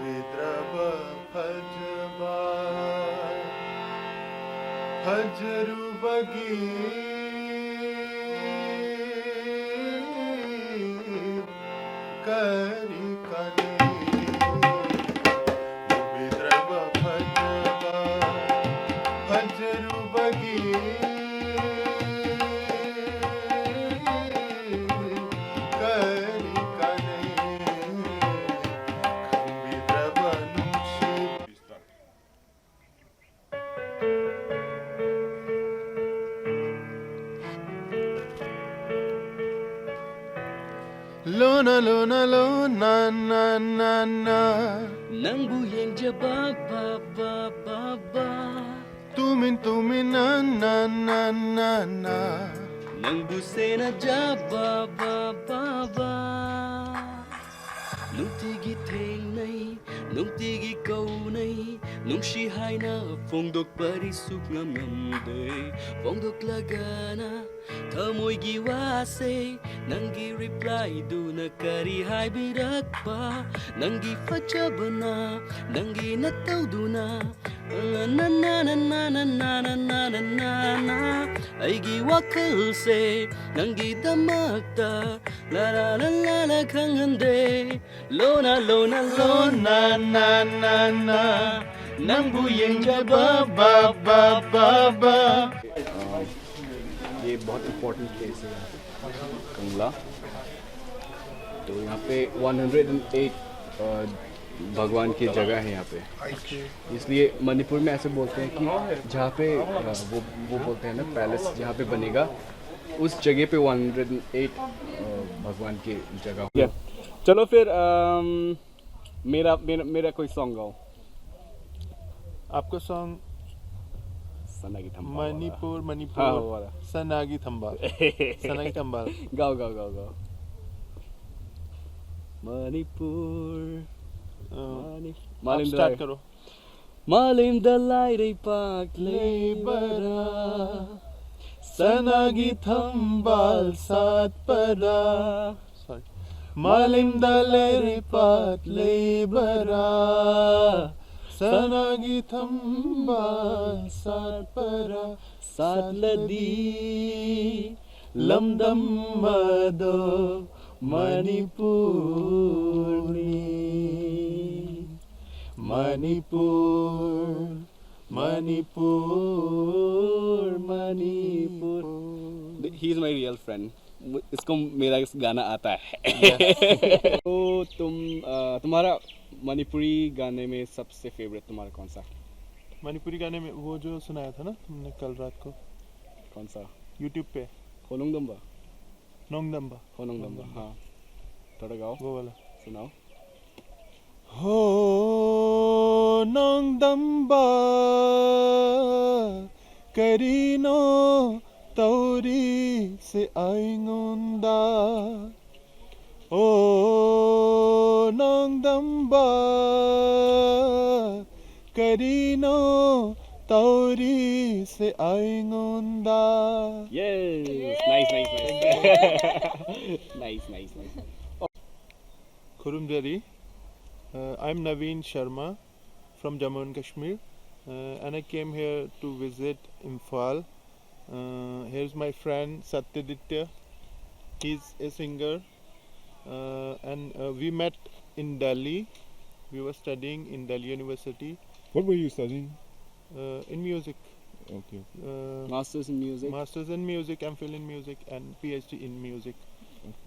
Vidrava Bhajba Bhajrubagi Kari Kani Vidrava Bhajba Bhajrubagi Lona lona lona na na na Nang buyeng jaba ba ba ba ba tumin na na na na na Nang busena jaba ba ba ba Nung tigi theng nay Nung tigi câu nay Nung si hai na phong độc bari suk ngam ngam day Phong độc lagana Tha môi gi wa se Nang gi reply du na kari hai birak pa Nang gi facha bana Nang gi nataw du na na na na na na na na na na na na Ay gi wakal se Nang gi damakta La la la la la kang hande Lona lona lona na na na Nang buyeng jaba ba ba ba ba ये बहुत important place है यहाँ पे कंगला तो यहाँ पे 108 भगवान की जगह है यहाँ पे इसलिए मणिपुर में ऐसे बोलते हैं कि जहाँ पे वो बोलते हैं ना पैलेस जहाँ पे बनेगा उस जगह पे 108 भगवान की जगह होगा। चलो फिर मेरा मेरा मेरा कोई सॉन्ग गाओ। आपका सॉन्ग सनागी थंबाल मणिपुर हाँ, वो मणिपुर वाला। सनागी थंबाल सनागी थंबाल गाओ गाओ गाओ गाओ। मणिपुर आप स्टार्ट करो Malim dalay ray paglibara सनागी थंबाल सात पदा sorry मालिम दलेरी पात लेबरा सनागी थंबाल सात परा Satladi लमदम मदो Manipur Manipur Manipur he is my real friend इसको मेरा इस गाना आता है तो तुम्हारा मणिपुरी गाने में सबसे फेवरेट तुम्हारा कौन सा मणिपुरी गाने में वो जो सुनाया था ना तुमने कल रात को कौन सा YouTube पे होनुंगदम्बा नोंगदम्बा होनुंगदम्बा हाँ थोड़ा गाओ वो वाला सुनाओ हो नोंगदम्बा करीनो तौरी से आइंगुंदा ओ नोंगदम्बा करीनो तौरी से आइंगुंदा yes nice nice nice nice nice Kurumderi. I'm Naveen Sharma from Jammu and Kashmir and I came here to visit Imphal. Here's my friend Satyaditya. He's a singer and we met in Delhi. We were studying in Delhi University What were you studying? in music. Okay. Masters in music Masters in music, MPhil in music and PhD in music.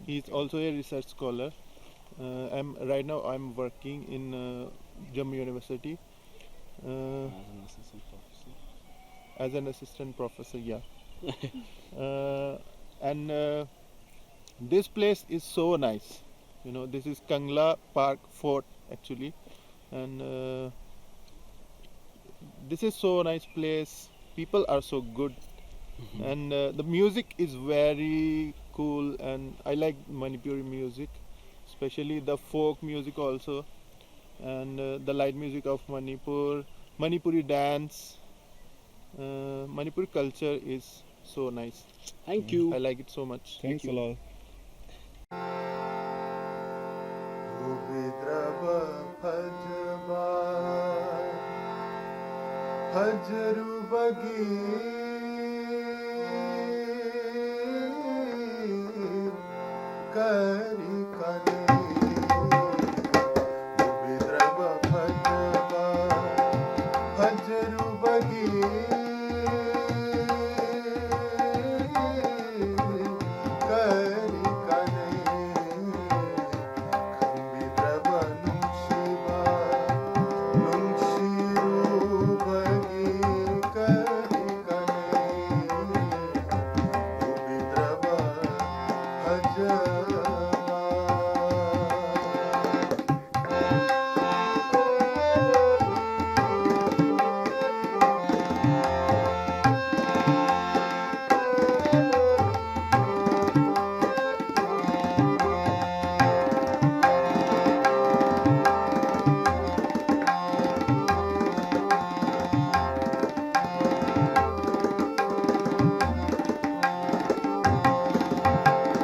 He's also a research scholar. Right now I'm working in Jammu University as an assistant professor. Yeah, and this place is so nice. You know, this is Kangla Park Fort actually, and this is so nice place. People are so good, and the music is very cool, and I like Manipuri music, especially the folk music also, and the light music of Manipur, Manipuri dance. Manipuri culture is so nice. thank you I like it so much. Thanks a lot. Vidrava Bhajba हजरू बगी करी कने विद्रव भजवा हजरू बगी करी कने विद्रव नुशिवा नुशिरू बगी करी कने विद्रव हजवा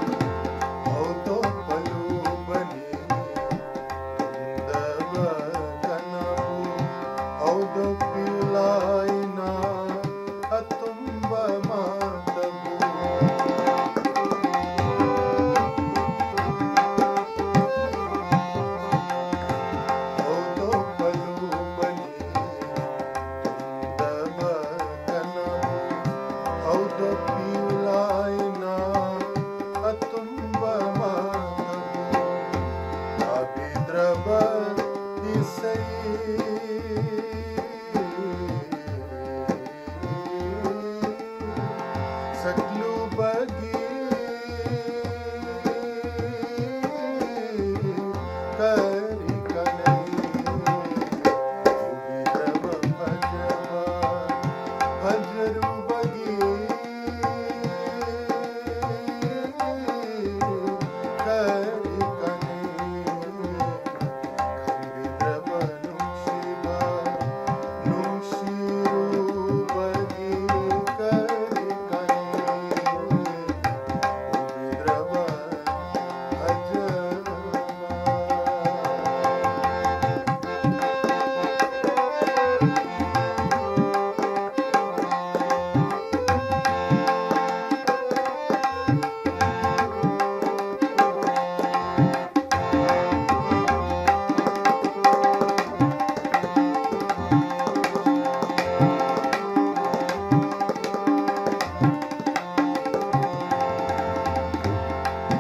औतो flu बनी दब कनबू औदो पिलाइना अतुंब मातबू औतो पलू बनी दब कनबू औदो पिलाइना अतुंब मातबू अभिद्रव सकलू बगी करी कने विद्रव भजवा हजरू बगी करी कने विद्रव नुशिवा नुशिरू बगी करी कने विद्रव हजवा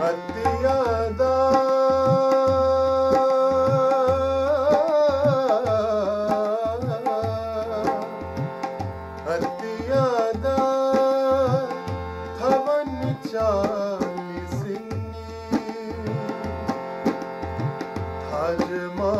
अतियादा अतियादा थवन चाली सिंगी थाज मा